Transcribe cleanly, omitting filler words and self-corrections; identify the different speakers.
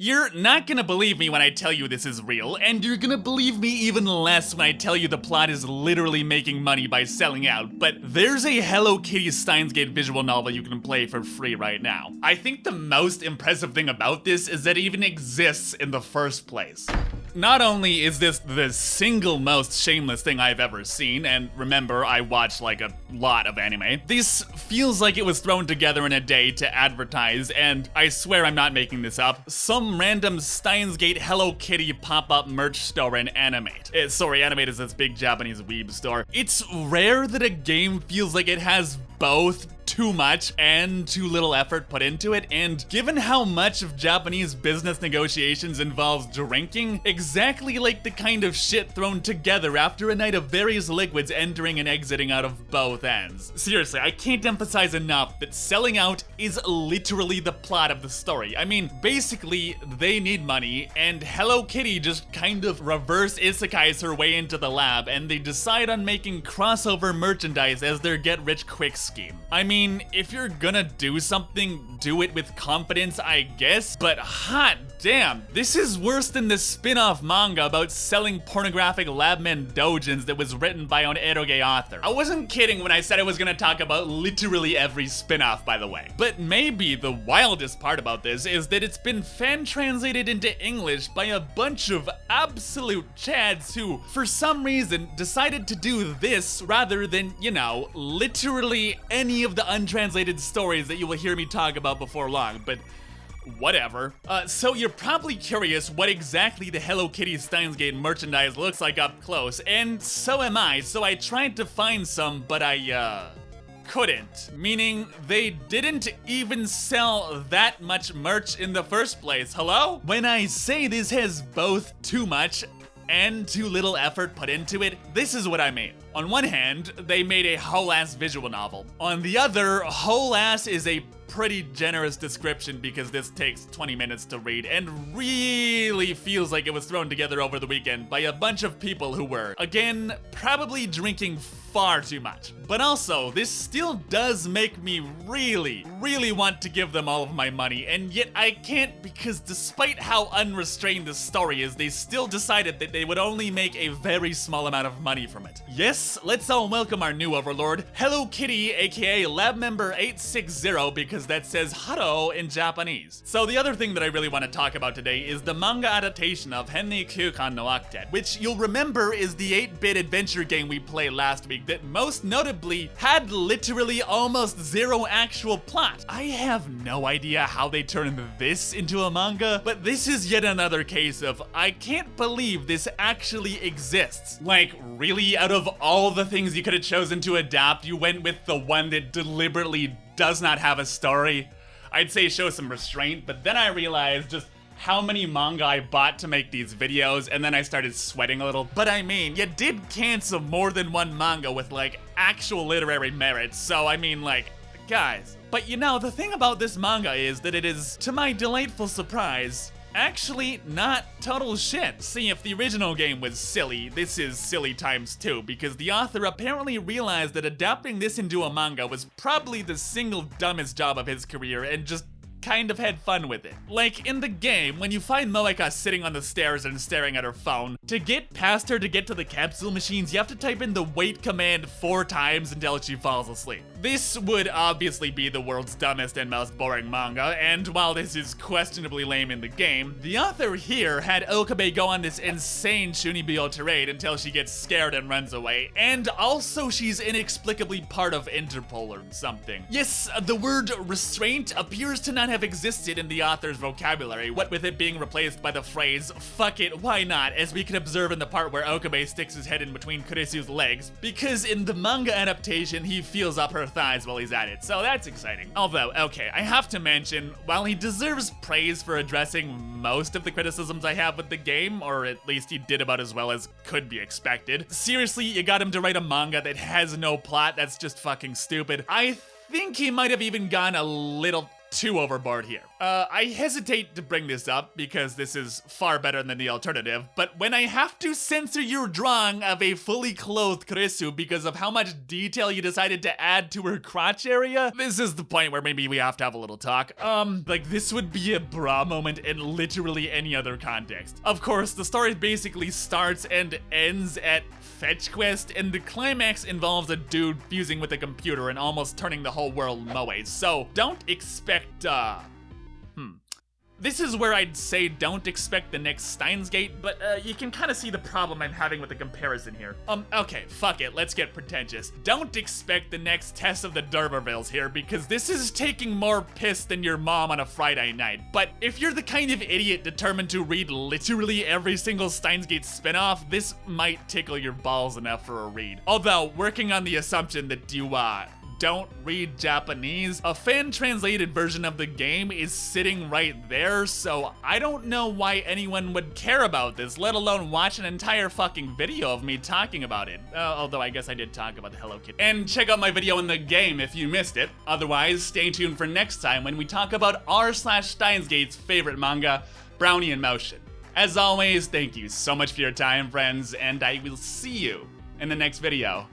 Speaker 1: You're not gonna believe me when I tell you this is real, and you're gonna believe me even less when I tell you the plot is literally making money by selling out, but there's a Hello Kitty Steins visual novel you can play for free right now. I think the most impressive thing about this is that it even exists in the first place. Not only is this the single most shameless thing I've ever seen, and remember, I watch like a lot of anime, this feels like it was thrown together in a day to advertise, and I swear I'm not making this up, some random Steins Hello Kitty pop-up merch store in Animate. Sorry, Animate is this big Japanese weeb store. It's rare that a game feels like it has both too much and too little effort put into it, and given how much of Japanese business negotiations involves drinking, exactly like the kind of shit thrown together after a night of various liquids entering and exiting out of both ends. Seriously, I can't emphasize enough that selling out is literally the plot of the story. I mean, basically, they need money, and Hello Kitty just kind of reverse isekais her way into the lab, and they decide on making crossover merchandise as their get-rich-quick scheme. I mean, if you're gonna do something, do it with confidence, I guess, but hot damn, this is worse than the spin-off manga about selling pornographic labmen doujins that was written by an eroge author. I wasn't kidding when I said I was gonna talk about literally every spin-off, by the way. But maybe the wildest part about this is that it's been fan-translated into English by a bunch of absolute chads who, for some reason, decided to do this rather than, you know, literally any of the untranslated stories that you will hear me talk about before long, but whatever. So you're probably curious what exactly the Hello Kitty Steins merchandise looks like up close, and so am I, so I tried to find some, but I, couldn't. Meaning, they didn't even sell that much merch in the first place. Hello? When I say this has both too much and too little effort put into it, this is what I mean. On one hand, they made a whole-ass visual novel. On the other, whole-ass is a pretty generous description because this takes 20 minutes to read and really feels like it was thrown together over the weekend by a bunch of people who were, again, probably drinking far too much. But also, this still does make me really want to give them all of my money, and yet I can't because despite how unrestrained the story is, they still decided that they would only make a very small amount of money from it. Yes, let's all welcome our new overlord, Hello Kitty, aka Lab Member 860, because that says haro in Japanese. So the other thing that I really want to talk about today is the manga adaptation of Henni Kyukan no Octet, which you'll remember is the 8-bit adventure game we played last week that most notably had literally almost zero actual plot. I have no idea how they turned this into a manga, but this is yet another case of I can't believe this actually exists. Like, really, out of all the things you could have chosen to adapt, you went with the one that deliberately does not have a story? I'd say show some restraint, but then I realized just how many manga I bought to make these videos, and then I started sweating a little. But I mean, you did cancel more than one manga with like actual literary merit, so I mean like, guys. But you know, the thing about this manga is that it is, to my delightful surprise, actually not total shit. See, if the original game was silly, this is silly times 2, because the author apparently realized that adapting this into a manga was probably the single dumbest job of his career and just kind of had fun with it. Like, in the game, when you find Moeka sitting on the stairs and staring at her phone, to get past her to get to the capsule machines, you have to type in the wait command 4 times until she falls asleep. This would obviously be the world's dumbest and most boring manga, and while this is questionably lame in the game, the author here had Okabe go on this insane Shunibyo tirade until she gets scared and runs away, and also she's inexplicably part of Interpol or something. Yes, the word restraint appears to not have existed in the author's vocabulary, what with it being replaced by the phrase, fuck it, why not, as we can observe in the part where Okabe sticks his head in between Kurisu's legs, because in the manga adaptation, he feels up her thighs while he's at it, so that's exciting. Although, okay, I have to mention, while he deserves praise for addressing most of the criticisms I have with the game, or at least he did about as well as could be expected, seriously, you got him to write a manga that has no plot, that's just fucking stupid. I think he might have even gone a little too overboard here. I hesitate to bring this up because this is far better than the alternative, but when I have to censor your drawing of a fully clothed Kurisu because of how much detail you decided to add to her crotch area, this is the point where maybe we have to have a little talk. Like this would be a bra moment in literally any other context. Of course, the story basically starts and ends at Fetch Quest, and the climax involves a dude fusing with a computer and almost turning the whole world moe, so don't expect, This is where I'd say don't expect the next Steins Gate, but you can kind of see the problem I'm having with the comparison here. Okay, fuck it, let's get pretentious. Don't expect the next Test of the D'Urbervilles here, because this is taking more piss than your mom on a Friday night. But if you're the kind of idiot determined to read literally every single Steins Gate spinoff, this might tickle your balls enough for a read. Although, working on the assumption that you, don't read Japanese, a fan-translated version of the game is sitting right there, so I don't know why anyone would care about this, let alone watch an entire fucking video of me talking about it. Although I guess I did talk about the Hello Kitty. And check out my video in the game if you missed it. Otherwise, stay tuned for next time when we talk about r/Steinsgate's favorite manga, Brownie in Motion. As always, thank you so much for your time, friends, and I will see you in the next video.